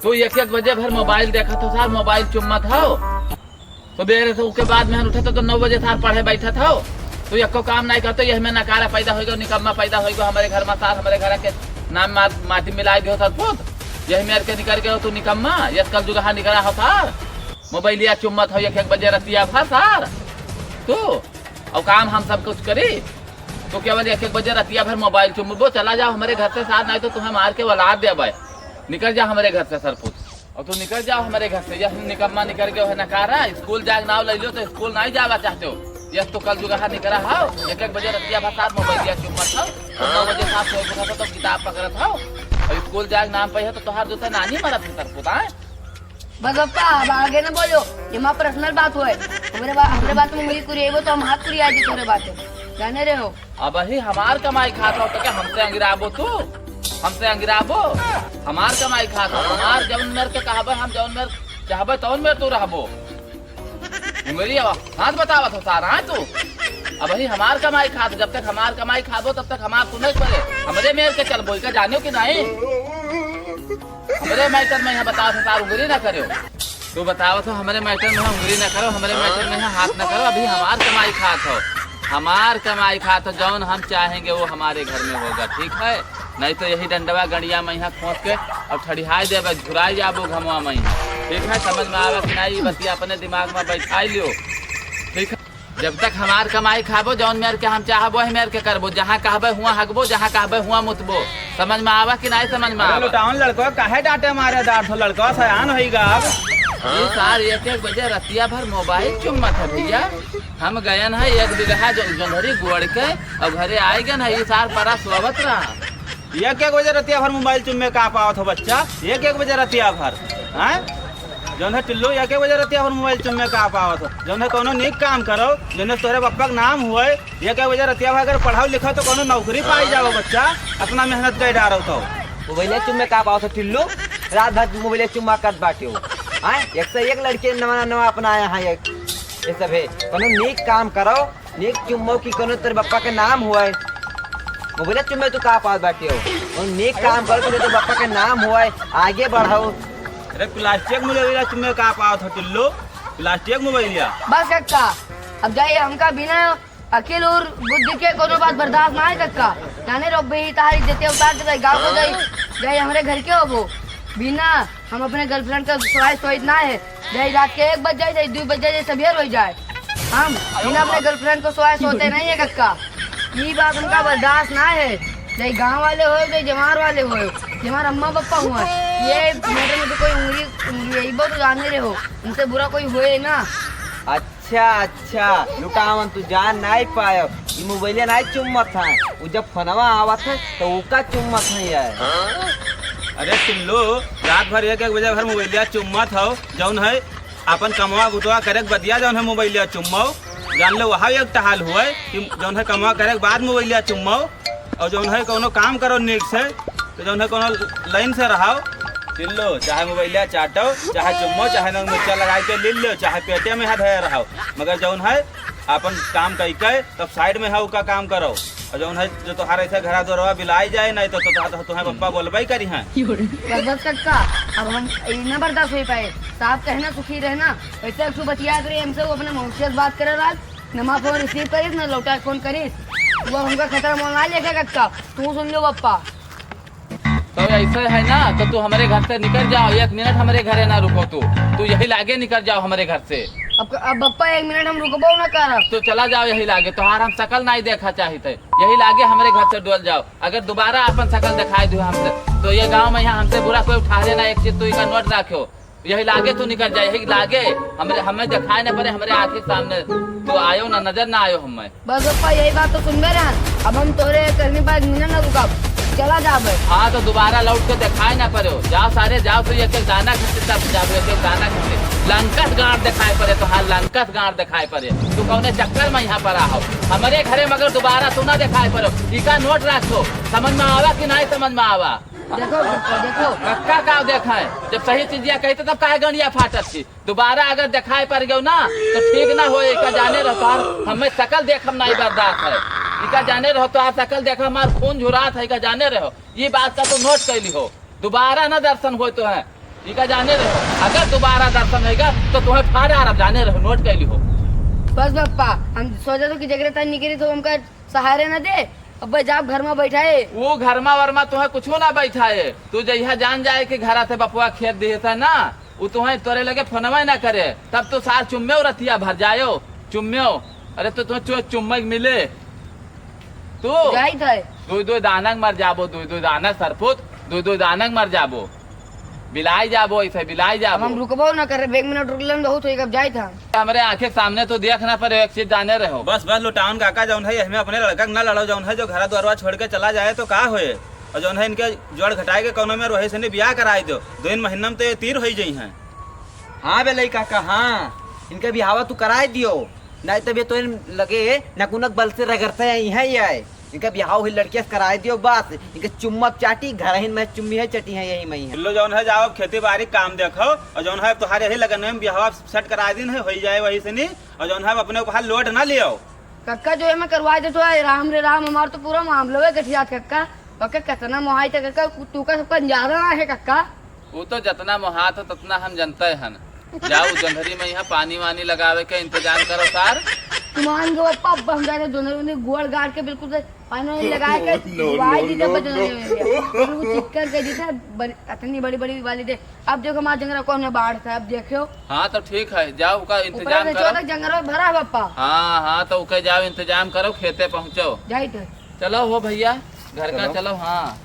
तू एक एक बजे भर मोबाइल देखा तो सार मोबाइल चुम्मा था तो बेरे से उसके बाद में उठा तो 9 बजे सार पढ़े बैठा था तो एको काम नहीं करते यह में नकारा पैदा होगा निकम्मा पैदा होगा हमारे घर में सार हमारे घर के नाम माटी मिलाई दो सर यही मेरे के निकल गए तू निकम्मा ये कल जुगहा निकला हो सार मोबाइलिया चुम्मा था एक बजे रतिया भर सार तू और काम हम सब कुछ करी तो केवल एक बजे रतिया भर मोबाइल चुम्बो चला जाओ हमारे घर से साथ नहीं तो तुम्हें मार के वलाद दे भाई निकल जा हमारे घर से सरपुत और तू निकल जाओ हमारे घर से यह निकम्मा निकल गए है नकारा स्कूल जाग नाव ले लो तो स्कूल नहीं जावा चाहते हो यस तो कल जुगहा निकला हो एक बजे रतिया भर साथ मोबाइलिया चुम्मा था 9 बजे साथ सो तो किताब पकड़ा था और स्कूल जाग नाम पे है तो तुहार जो नानी मरत है सरपुत आए बस पप्पा अब आगे न बोलो ये माँ पर्सनल बात हुआ हमारे बात में उंगली कुरी वो तो हम हाथ कुरी आज तोरे बात जाने रहे हो अब ही हमार कमाई खाता हो तो क्या हमसे अंगिराबो तू हमसे अंगिराबो हमार कमाई खाता हो हमार जवन मेर के कहबे हम जवन मेर चाहबे तवन मेर तू रहबो उंगली हाथ बतावा तो सारा तू अब ही हमार कमाई खात जब तक हमार कमाई खाबो तब तक हमार सुने पड़े हमरे मेर के चल बोल के जानियो कि नहीं हमारे मैटर में यहाँ बताओ तो तार उंगली ना करो तू बताओ तो हमारे मैटर में उंगली ना करो हमारे मैटर में हाथ ना करो अभी हमार कमाई खात हो हमार कमाई खात हो जौन हम चाहेंगे वो हमारे घर में होगा ठीक है नहीं तो यही डंडवा गड़िया में यहाँ खोस के और ठड़िहाई दे झुराई जाबो घमवा में ठीक है समझ में आवे कि नहीं बतिया अपने दिमाग में बैठाई लियो ठीक है जब तक हमार कमाई खाबो जौन मेर के हम चाहबो है मेर के करबो जहाँ कहबे हुआ हगबो जहाँ कहबे हुआ मुतबो समझ में आवा कि नहीं समझ में आवा लुटाउन लड़को काहे डांटे मारे दांत लड़को सयान होईगा अब ये सार एक बजे रतिया भर मोबाइल चुम्मा था भैया हम गयन है 1 बिगहा जोंधरी गोड़ के और घरे आए गए ना ये सार बड़ा स्वागत रहा 1 बजे रतिया भर मोबाइल चुम्मे का पावत हो बच्चा 1 बजे रतिया भर हैं जौन है टिल्लू 1 बजे रतिया भर मोबाइल चुम्मे का पावत हो जौन है कोनो निक काम करो जौन है तोरे पप्पा का नाम हुए 1 बजे रतिया भर अगर पढ़ाओ लिखो तो कोनो नौकरी पाई जाओ बच्चा अपना मेहनत कर डारो तो मोबाइल चुम्मे का पावत हो टिल्लू रात भर मोबाइल चुम्मा कर बाटे हो हाँ 101 लड़के नवा अपनाया है ये सब है कोनो नेक काम करो नेक चुम्मो की कोनो तेरे बप्पा के नाम हुआ है मोबाइल चुम्मे तो का पास बैठे हो और नेक काम करो तो बप्पा के नाम हुआ है आगे बढ़ाओ अरे प्लास्टिक मोबाइल चुम्मे का पावत हो टिल्लू प्लास्टिक मोबाइल बस कक्का अब जाइए हमका बिना अकेल और बुद्धि के कोनो बात बर्दाश्त ना है कक्का जाने रो भाई तारी देते उतार दे गाँव को जाइए हमारे घर के हो वो बिना हम अपने गर्लफ्रेंड का सोच ना है जाए रात के 1 बज जाए 2 बज जाए सवेर हो जाए हम बिना अपने गर्लफ्रेंड को सोते नहीं है कक्का ये बात उनका बर्दाश्त ना है चाहे गांव वाले हो चाहे जमार वाले हो जमार अम्मा पापा हुआ ये मेरे में तो कोई उंगली यही बहुत जाने रहे हो उनसे बुरा कोई हुए ना अच्छा लुटावन तू जान नहीं पायो ये मोबाइल नहीं चुम्मत है वो जब फनवा आवत है तो उसका चुम्मत नहीं है अरे टिल्लू रात भर 1 बजे भर मोबाइलिया चुम्मत हो जौन है अपन कमवा गुटवा करे बदिया जौन है मोबाइलिया चुम्मो जान लो वहाँ एक हाल हुआ कि जौन है कमवा करे बाद मोबाइलिया चुम्मो और जौन है कोनो काम करो नीक से तो जौन है कोनो लाइन से रहो टिल्लू चाहे मोबाइलिया चाटो चाहे चुम्मो चाहे नंग मिर्चा लगा के ले लो चाहे पेटे में हाथ है रहो मगर जौन है अपन काम करके तब साइड में है उसका काम करो और जौन है जो तुम्हारे ऐसे घर द्वारा बिलाई जाए नहीं तो तुम्हारे पप्पा बोलबे करी हैं बस कक्का अब हम न बर्दाश्त हो पाए साफ कहना सुखी रहना ऐसे तू बतिया करे हमसे वो अपने मौसियत बात करे रात नमा फोन रिसीव करीस ना लौटा फोन करीस वो हमका खतरा मोल ना लेके कक्का तू सुन लो पप्पा तो ऐसे है ना तो तू हमारे घर से निकल जाओ 1 मिनट हमारे घरे ना रुको तू यही लागे निकल जाओ हमारे घर से अब पप्पा 1 मिनट हम रुकबो ना कर तो चला जाओ यही लागे तोहार हम शकल नहीं देखा चाहते यही लागे हमारे घर से डोल जाओ अगर दोबारा अपन शकल दिखाई दो हमसे तो ये गांव में यहाँ हमसे बुरा कोई उठा लेना एक चीज तू इसका नोट रखो यही लागे तू निकल जाए यही लागे हमें दिखाई न पड़े हमारे आँख के सामने तो आयो ना नजर ना आयो हमें बस पप्पा यही बात तो सुन रहे अब हम तोरे करने पर 1 मिनट ना रुका चला जाबे हाँ तो दोबारा लौट के दिखाई ना पड़े जाओ सारे जाओ तो एक दाना खींचते जाओ एक दाना खींचते लंकस गांठ दिखाई पड़े तो हाँ लंकस गांठ दिखाई पड़े तू कौने चक्कर में यहाँ पर आओ हमारे घरे मगर दोबारा तू ना दिखाई पड़ो इका नोट रखो समझ में आवा कि नहीं समझ में आवा देखो देखो कक्का का देखा है जब सही चीजिया कहते तब काहे गणिया फाटत थी दोबारा अगर दिखाई पड़ गयो ना तो ठीक ना हो का जाने रहो हमें शकल देखम नहीं बर्दाश्त है इका जाने रहो तो आप शकल देखो हमार खून झुरात है का जाने रहो ये बात का तो नोट कैली हो दोबारा ना दर्शन हो तो है ठीक है जाने रहो, अगर दोबारा दर्शन होगा तो तुम्हें फाड़े आप जाने रहो, नोट कैली हो। बस पप्पा हम सोचा तो कि जगह निकली तो हमका सहारे न दे, अब जाप घर में बैठा है। वो घरमा वरमा तुम्हें कुछ ना बैठा है, तू जहिया जान जाए कि घर आते बपुआ खेत दिए था ना, वो तुम्हें तोरे लगे फोनवा ना करे, तब तो सार चुम्मे रतिया भर जायो चुम्मे। अरे तो तुम्हें चुम्मे मिले तू जाई था दो दानक मर जाबो, दो दानक सरपुत, दो दानक मर जाबो, बिलाई जाबो, ऐसे बिलाई अब जाबो। हम रुकबो ना करे, 1 मिनट रुकलन बहुत हो कब जाई था। हमारे आंखें के सामने तो देखना पड़े, एक चीज जाने रहो। बस बस लुटाउन काका जौन है हमें अपने लड़का न लड़ो, जौन है जो घर द्वारवा छोड़ के चला जाए तो का होए, और जौन है इनके जोड़ घटाए के कोनो में रोहे से ब्याह कराई दो, 2 महीना में तो ये तीर हो जाई हैं। हाँ बे लई काका, हाँ इनका बिहावा तू कराए दियो, नहीं तब ये तो इन लगे नकुनक बल से रगड़ते हैं यही है, इनका बिहाव हुई लड़किया से कराए दियो बस, इनके चुम्मा चाटी घर ही में चुम्मी है चटी है यही मई है। लो जौन है जाओ खेती बाड़ी काम देखो, और जौन है तुम्हारे यही लगन में बिहावा सेट करा दिन है हो जाए वही से नहीं, और जौन है अपने ऊपर लोड ना लियो। कक्का जो है मैं करवा दे तो राम रे राम, हमारा तो पूरा मामला है गठियात कक्का। कक्का कितना मोहाई था कक्का, तू का सबका अंजारा ना है कक्का। वो तो जितना मोहात हो ततना हम जनते हन। जाओ जंधरी में यहाँ पानी वानी लगावे के इंतजाम करो सार। मान गो पप्पा, अब हम जाने दोनों ने गोड़ गाड़ के बिल्कुल से पानी वानी लगा के दवाई दी दे, बिल्कुल चिक्कर के दी थे, इतनी बड़ी बड़ी वाली दे। अब देखो हमारा जंगल कौन है बाढ़ था, अब देखो। हाँ तो ठीक है, जाओ का इंतजाम करो। जंगल भरा है पप्पा। हाँ तो उके जाओ इंतजाम करो, खेते पहुँचो। जाई तो चलो हो भैया घर का चलो। हाँ